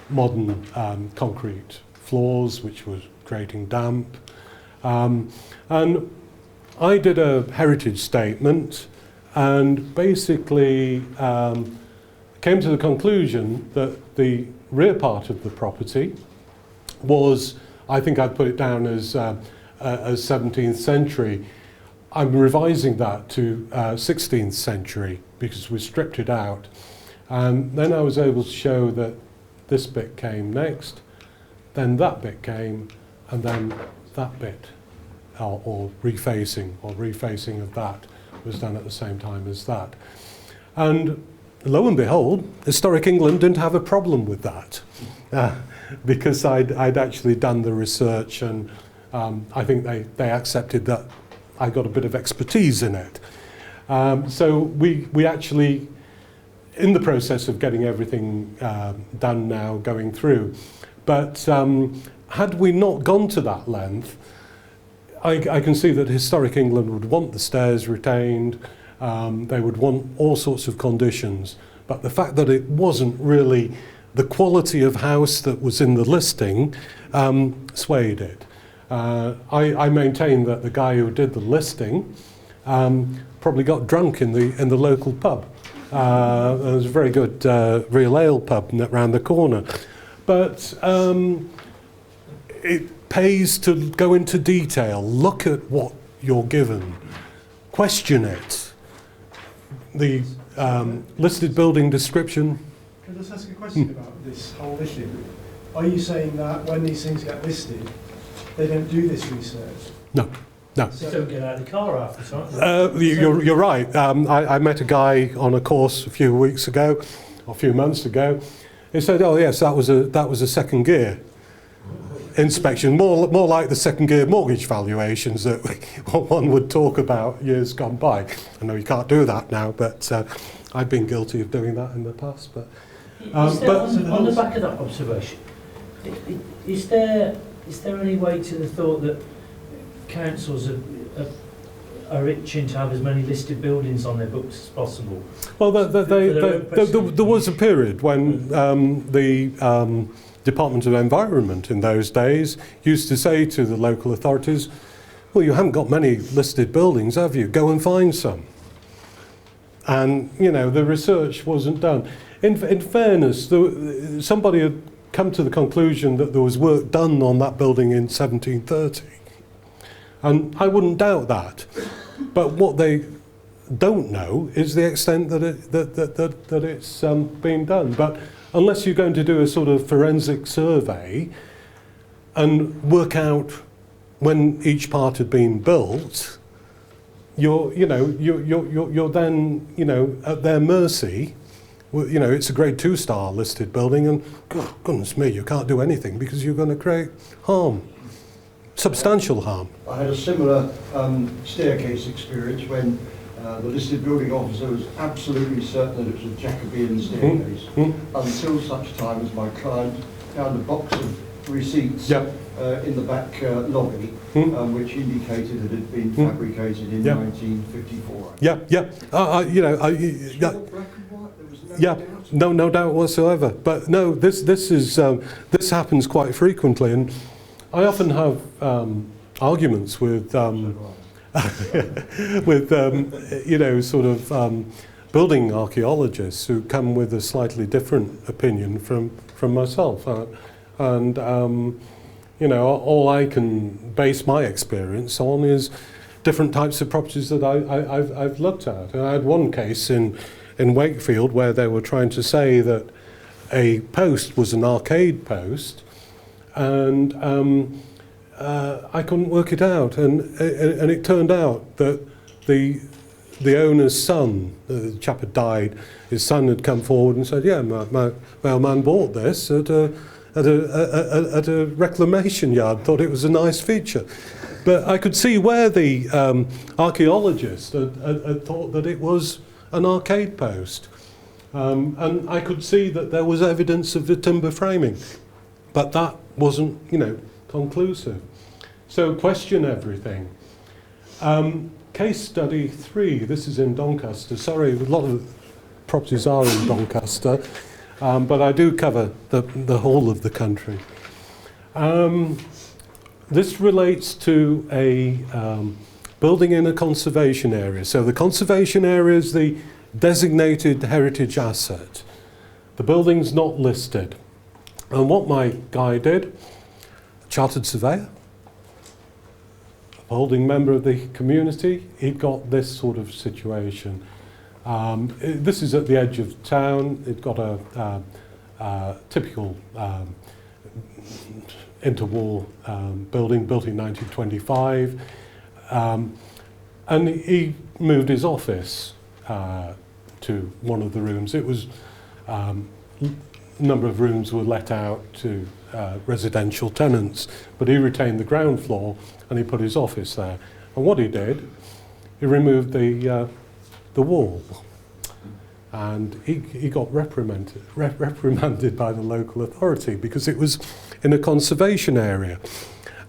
modern concrete floors, which was creating damp. And I did a heritage statement, and basically came to the conclusion that the rear part of the property was, I think I'd put it down as 17th century. I'm revising that to 16th century because we stripped it out. And then I was able to show that this bit came next, then that bit came, and then that bit, or refacing of that was done at the same time as that. And lo and behold, Historic England didn't have a problem with that, because I'd actually done the research, and I think they accepted that I got a bit of expertise in it. So we actually, in the process of getting everything done now, going through, but had we not gone to that length, I can see that Historic England would want the stairs retained, they would want all sorts of conditions, but the fact that it wasn't really the quality of house that was in the listing swayed it. I maintain that the guy who did the listing probably got drunk in the local pub. There was a very good real ale pub round the corner. But it pays to go into detail, look at what you're given, question it. The listed building description. Can I just ask a question about this whole issue? Are you saying that when these things get listed, they don't do this research? No. No. So don't get out of the car after something. You're right. I met a guy on a course a few weeks ago, or a few months ago. He said, "Oh yes, that was a second gear inspection, more like the second gear mortgage valuations that one would talk about years gone by." I know you can't do that now, but I've been guilty of doing that in the past. But on the back of that observation, is there any way to the thought that councils are itching to have as many listed buildings on their books as possible? Well, there was a period when the Department of Environment in those days used to say to the local authorities, "Well, you haven't got many listed buildings, have you? Go and find some." And, you know, the research wasn't done. In fairness, somebody had come to the conclusion that there was work done on that building in 1730. And I wouldn't doubt that. But what they don't know is the extent that it's been done. But unless you're going to do a sort of forensic survey and work out when each part had been built, you're then, you know, at their mercy well, you know, it's a grade 2-star listed building, and goodness me, you can't do anything because you're going to create harm, substantial harm. I had a similar staircase experience when the listed building officer was absolutely certain that it was a Jacobean staircase, until such time as my client found a box of receipts in the back lobby, which indicated that it had been fabricated in 1954. You know, no doubt whatsoever. But no, this happens quite frequently, and I often have arguments with you know, sort of building archaeologists who come with a slightly different opinion from myself, and you know, all I can base my experience on is different types of properties that I've looked at. And I had one case in Wakefield where they were trying to say that a post was an arcade post, and I couldn't work it out, and it turned out that the owner's son, the chap had died, his son had come forward and said, yeah, my man bought this at a reclamation yard, thought it was a nice feature. But I could see where the archaeologist had thought that it was an arcade post. And I could see that there was evidence of the timber framing, but that wasn't, you know, conclusive. So question everything. Case study 3, this is in Doncaster. Sorry, a lot of properties are in Doncaster, but I do cover the whole of the country. This relates to a building in a conservation area. So the conservation area is the designated heritage asset. The building's not listed. And what my guy did, chartered surveyor, upholding member of the community, he got this sort of situation. This is at the edge of town. It got a typical interwar building built in 1925, and he moved his office to one of the rooms. It was a number of rooms were let out to residential tenants, but he retained the ground floor and he put his office there. And what he did, he removed the wall, and he got reprimanded by the local authority because it was in a conservation area.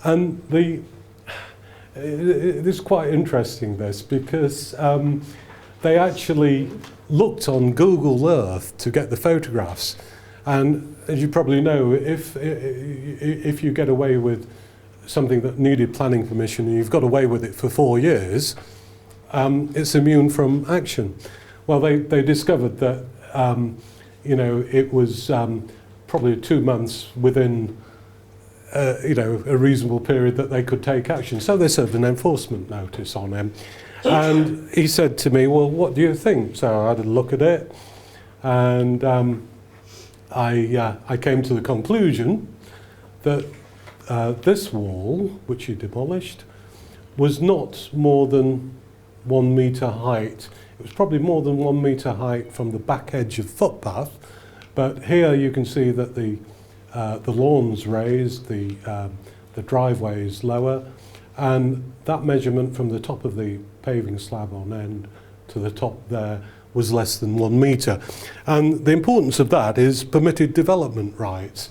And it is quite interesting, this, because they actually looked on Google Earth to get the photographs. And as you probably know, if you get away with something that needed planning permission and you've got away with it for 4 years, it's immune from action. Well, they discovered that you know, it was probably 2 months within you know, a reasonable period that they could take action. So they served an enforcement notice on him. And he said to me, well, what do you think? So I had a look at it, and I came to the conclusion that this wall, which he demolished, was not more than 1 metre height. It was probably more than 1 metre height from the back edge of footpath, but here you can see that the lawn's raised, the driveway is lower, and that measurement from the top of the paving slab on end to the top there was less than 1 metre. And the importance of that is permitted development rights.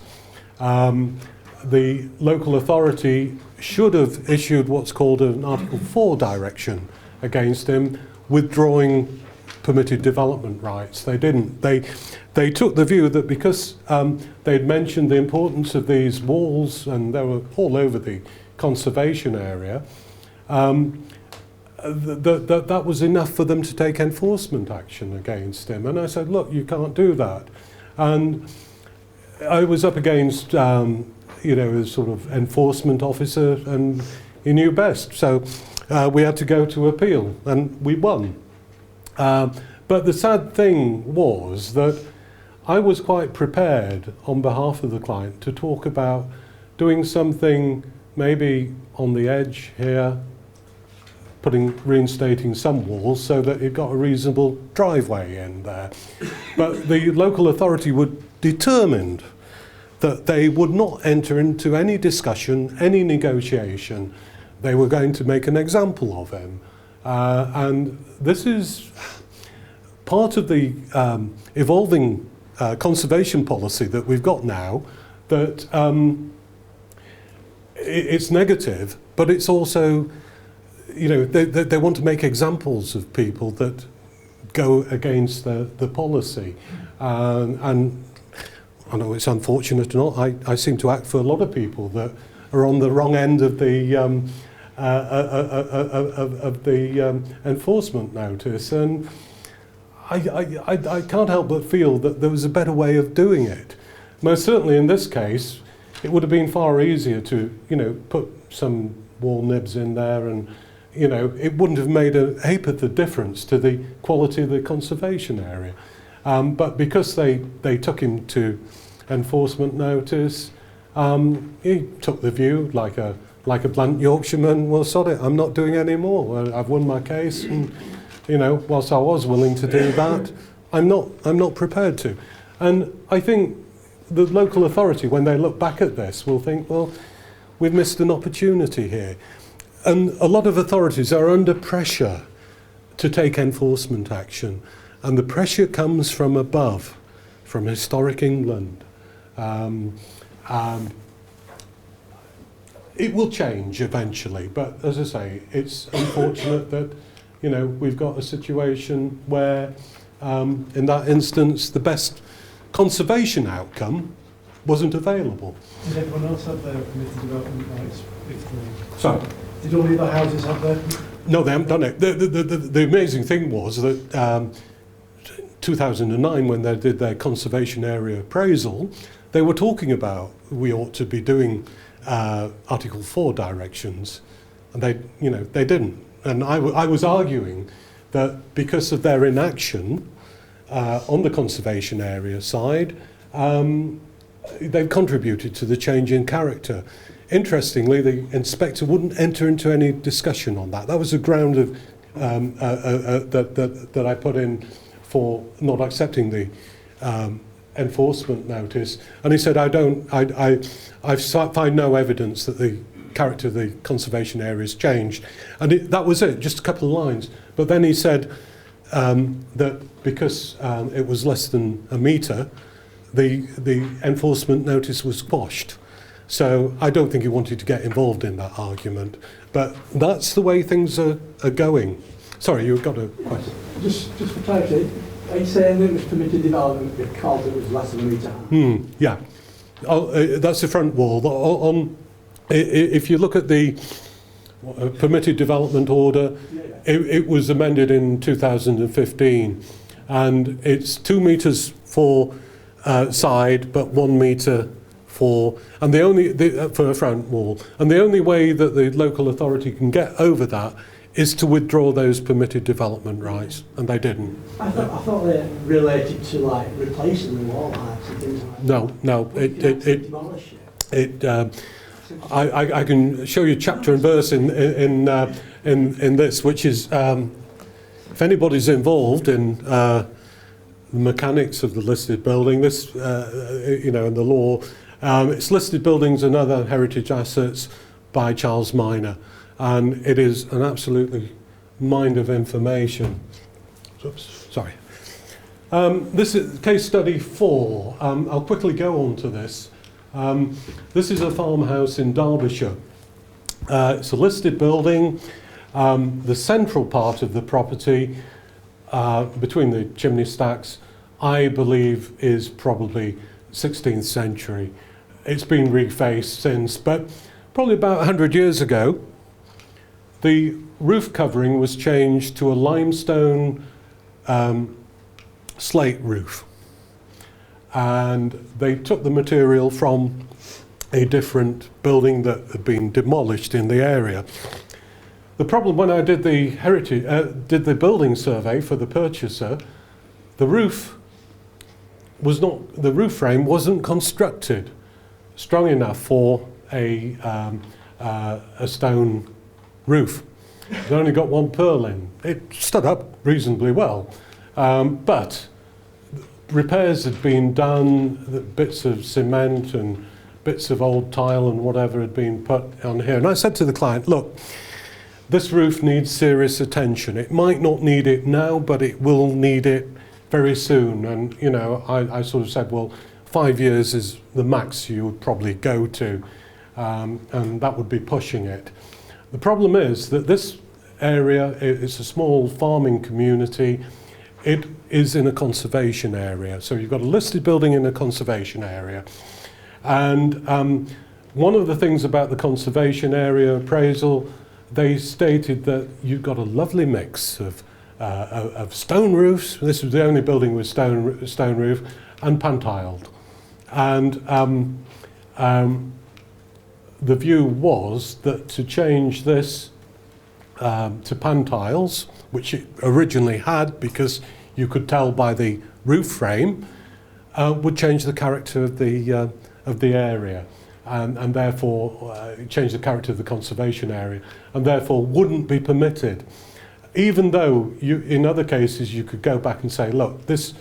The local authority should have issued what's called an Article 4 direction against him, withdrawing permitted development rights. They didn't. They took the view that because they'd mentioned the importance of these walls, and they were all over the conservation area, that was enough for them to take enforcement action against him. And I said, look, you can't do that. And I was up against you know, a sort of enforcement officer, and he knew best. So we had to go to appeal, and we won. But the sad thing was that I was quite prepared on behalf of the client to talk about doing something maybe on the edge here, reinstating some walls so that it got a reasonable driveway in there. But the local authority were determined that they would not enter into any discussion, any negotiation. They were going to make an example of him. And this is part of the evolving conservation policy that we've got now, that it's negative, but it's also, you know, they want to make examples of people that go against the policy. And I know it's unfortunate or not, I seem to act for a lot of people that are on the wrong end of the enforcement notice, and I can't help but feel that there was a better way of doing it. Most certainly in this case, it would have been far easier to, you know, put some wall nibs in there, and, you know, it wouldn't have made a ha'porth of difference to the quality of the conservation area. But because they took him to enforcement notice, he took the view, like a blunt Yorkshireman, well, sod it, I'm not doing any more. Well, I've won my case, and, you know, whilst I was willing to do that, I'm not prepared to. And I think the local authority, when they look back at this, will think, well, we've missed an opportunity here. And a lot of authorities are under pressure to take enforcement action, and the pressure comes from above, from historic England. It will change eventually, but as I say, it's unfortunate that, you know, we've got a situation where, in that instance, the best conservation outcome wasn't available. Did everyone else have their permitted development rights? So, did all the other houses have their? no, they haven't done it. The amazing thing was that 2009, when they did their conservation area appraisal, they were talking about we ought to be doing Article 4 directions, and they didn't. And I was arguing that because of their inaction on the conservation area side, they've contributed to the change in character. Interestingly, the inspector wouldn't enter into any discussion on that. That was a ground of that I put in for not accepting the enforcement notice, and he said, I find no evidence that the character of the conservation area has changed. And that was it, just a couple of lines. But then he said that because it was less than a metre, the enforcement notice was quashed. So I don't think he wanted to get involved in that argument. But that's the way things are going. Sorry, you've got a question. Just for clarity, are you saying that it was permitted development because it was less than a metre? Yeah. That's the front wall. If you look at the permitted development order, it was amended in 2015, and it's 2 metres for side, but 1 metre for, and for a front wall. And the only way that the local authority can get over that is to withdraw those permitted development rights, and they didn't. I thought they related to like replacing the wall heights and things like that. No, Demolish it. I can show you chapter and verse in this, which is, if anybody's involved in the mechanics of the listed building, this, you know, in the law, it's listed buildings and other heritage assets by Charles Minor, and it is an absolutely mine of information. Oops, sorry. This is case study 4. I'll quickly go on to this. This is a farmhouse in Derbyshire. It's a listed building. The central part of the property, between the chimney stacks, I believe is probably 16th century. It's been refaced since, but probably about 100 years ago, the roof covering was changed to a limestone slate roof. And they took the material from a different building that had been demolished in the area. The problem when I did the building survey for the purchaser, the roof frame wasn't constructed strong enough for a stone roof. It only got one purlin. It stood up reasonably well, but repairs had been done, bits of cement and bits of old tile and whatever had been put on here. And I said to the client, look, this roof needs serious attention. It might not need it now, but it will need it very soon. And, you know, I sort of said, well, 5 years is the max you would probably go to, and that would be pushing it. The problem is that this area, it's a small farming community. It is in a conservation area. So you've got a listed building in a conservation area. And one of the things about the conservation area appraisal, they stated that you've got a lovely mix of stone roofs. This was the only building with stone roof, and pan-tiled. And the view was that to change this to pan-tiles, which it originally had because you could tell by the roof frame, would change the character of the area, and therefore change the character of the conservation area, and therefore wouldn't be permitted. Even though in other cases you could go back and say, look, this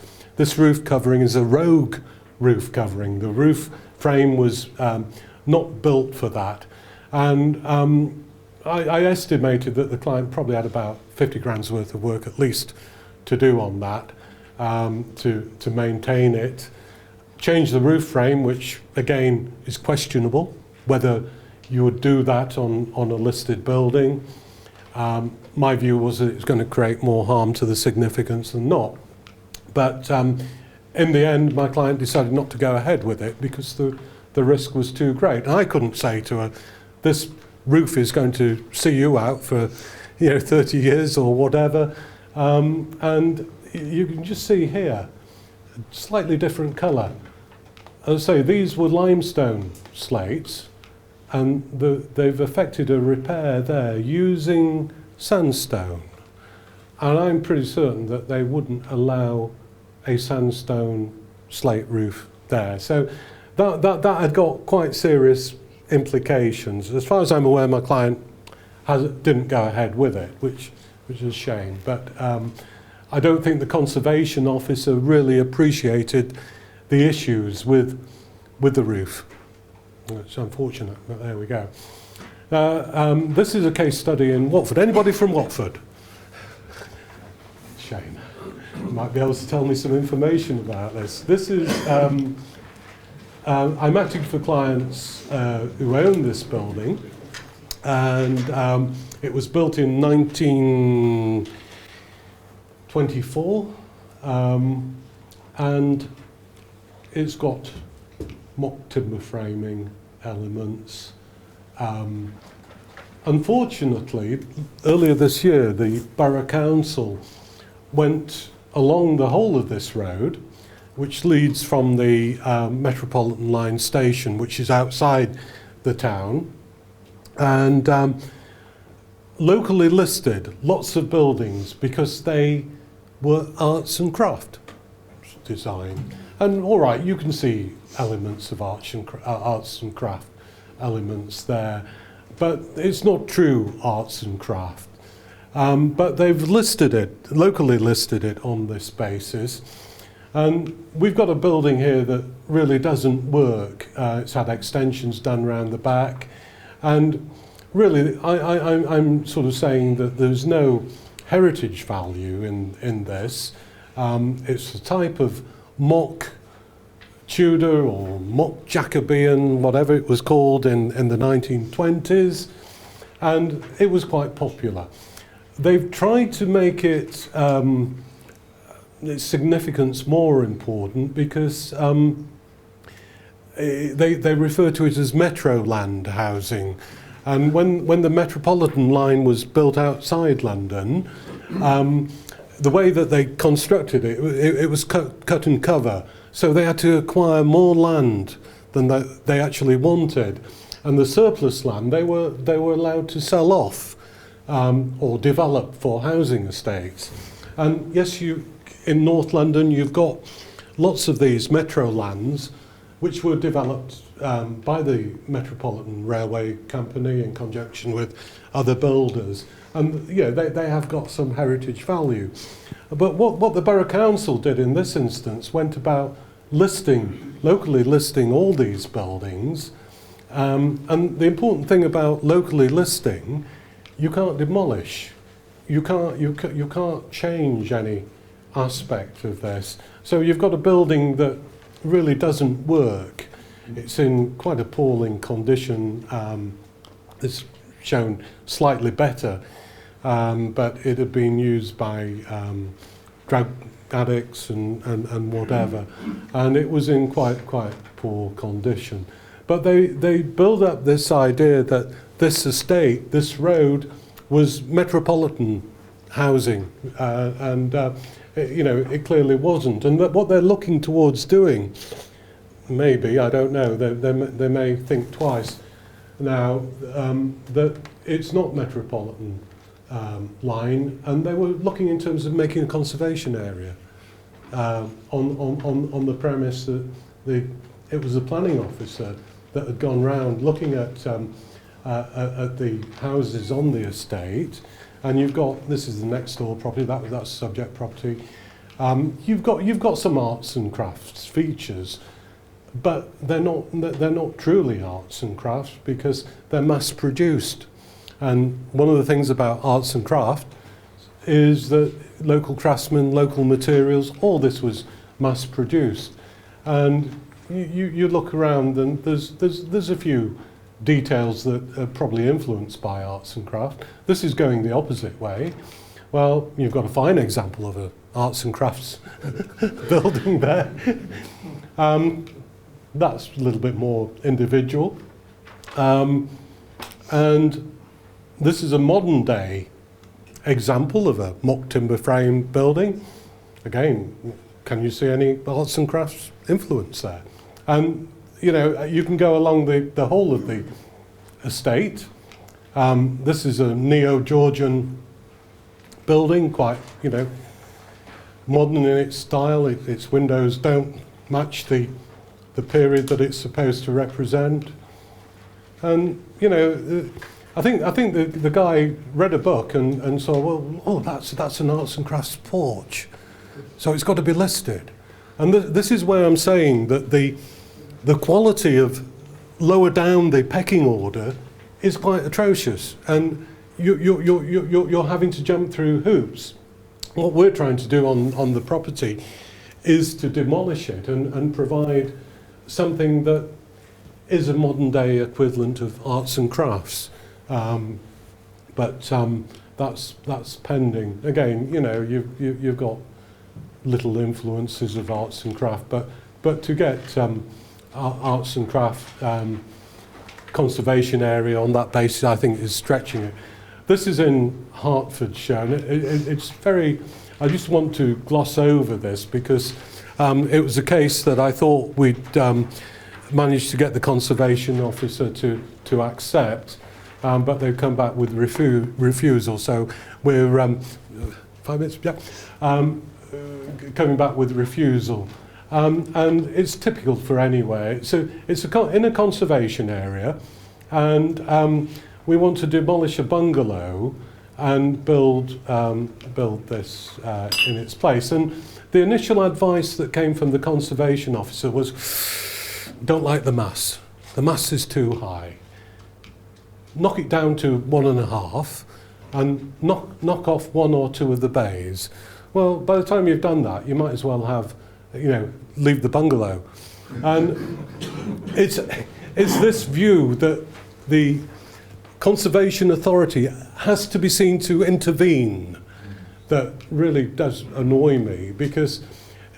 roof covering is a rogue roof covering. The roof frame was not built for that. And I estimated that the client probably had about 50 grand's worth of work at least to do on that, to maintain it. Change the roof frame, which again is questionable, whether you would do that on a listed building. My view was that it was going to create more harm to the significance than not. But in the end, my client decided not to go ahead with it because the risk was too great. And I couldn't say to her, this roof is going to see you out for 30 years or whatever. And you can just see here, a slightly different colour. As I say, these were limestone slates, and they've effected a repair there using sandstone. And I'm pretty certain that they wouldn't allow a sandstone slate roof there. So that had got quite serious implications. As far as I'm aware, my client didn't go ahead with it, which is a shame. But I don't think the conservation officer really appreciated the issues with the roof. It's unfortunate, but there we go. This is a case study in Watford. Anybody from Watford? Shame. You might be able to tell me some information about this. This is, I'm acting for clients who own this building, and it was built in 1924, and it's got mock timber framing elements. Unfortunately, earlier this year, the Borough Council went along the whole of this road, which leads from the Metropolitan Line station, which is outside the town, and locally listed lots of buildings because they were arts and craft design. And all right, you can see elements of arts and craft elements there, but it's not true arts and craft. But they've listed it, locally listed it on this basis. And we've got a building here that really doesn't work. It's had extensions done around the back. And really, I'm sort of saying that there's no heritage value in this. It's a type of mock Tudor or mock Jacobean, whatever it was called in the 1920s, and it was quite popular. They've tried to make its significance more important because they refer to it as Metroland housing. And when the Metropolitan Line was built outside London, the way that they constructed it, it was cut and cover. So they had to acquire more land than they actually wanted. And the surplus land, they were allowed to sell off or develop for housing estates. And yes, in North London, you've got lots of these metro lands, which were developed by the Metropolitan Railway Company in conjunction with other builders. and you know, they have got some heritage value. But what the Borough Council did in this instance went about locally listing all these buildings, and the important thing about locally listing, you can't demolish, you can't change any aspect of this. So you've got a building that really doesn't work. It's in quite appalling condition. It's shown slightly better, but it had been used by drug addicts and whatever, and it was in quite poor condition. But they build up this idea that this estate, this road, was metropolitan housing, and you know, it clearly wasn't. And what they're looking towards doing, maybe, I don't know, they may think twice now, that it's not metropolitan line, and they were looking in terms of making a conservation area on the premise that it was the planning officer that had gone round looking at the houses on the estate, and you've got, this is the next door property, that's subject property. You've got some arts and crafts features, but they're not truly arts and crafts because they're mass produced. And one of the things about arts and craft is that local craftsmen, local materials, all this was mass produced. And you look around and there's a few details that are probably influenced by arts and craft. This is going the opposite way. Well, you've got a fine example of an arts and crafts building there. That's a little bit more individual. And this is a modern day example of a mock timber frame building. Again, can you see any arts and crafts influence there? And you know, you can go along the whole of the estate. This is a neo-Georgian building, quite, you know, modern in its style. Its windows don't match the period that it's supposed to represent. And you know, I think the guy read a book and saw, well, oh, that's an arts and crafts porch, so it's got to be listed. And this is where I'm saying that the quality of lower down the pecking order is quite atrocious, and you're having to jump through hoops. What we're trying to do on the property is to demolish it and provide something that is a modern day equivalent of arts and crafts. But that's pending. Again, you know, you've got little influences of arts and craft, but to get arts and craft conservation area on that basis, I think, is stretching it. This is in Hertfordshire, and it's very, I just want to gloss over this because it was a case that I thought we'd managed to get the conservation officer to accept, but they've come back with refusal. So we're 5 minutes, yeah, coming back with refusal. And it's typical for anywhere. So it's in a conservation area, and we want to demolish a bungalow and build this in its place. And the initial advice that came from the conservation officer was, don't like the mass. The mass is too high. Knock it down to 1.5 and knock off 1 or 2 of the bays. Well, by the time you've done that, you might as well have, you know, leave the bungalow. And it's this view that the Conservation Authority has to be seen to intervene that really does annoy me, because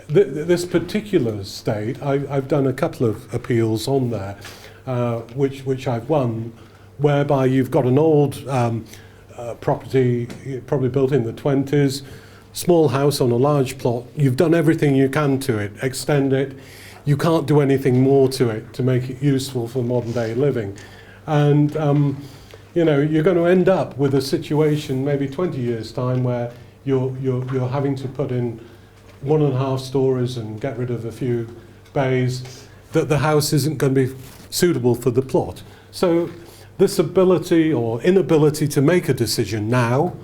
this particular estate, I've done a couple of appeals on there, which I've won, whereby you've got an old property, probably built in the 20s, small house on a large plot. You've done everything you can to it, extend it. You can't do anything more to it to make it useful for modern day living. And you know, you're going to end up with a situation maybe 20 years time where you're having to put in 1.5 stories and get rid of a few bays, that the house isn't going to be suitable for the plot. So this ability or inability to make a decision now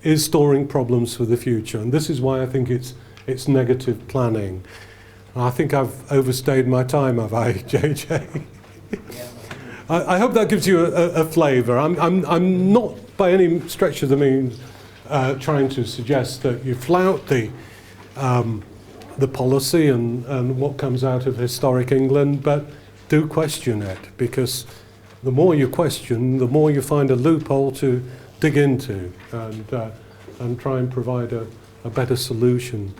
is storing problems for the future. And this is why I think it's negative planning. I think I've overstayed my time, have I, JJ? I hope that gives you a flavour. I'm not by any stretch of the means trying to suggest that you flout the policy and what comes out of historic England, but do question it, because the more you question, the more you find a loophole to dig into and try and provide a better solution.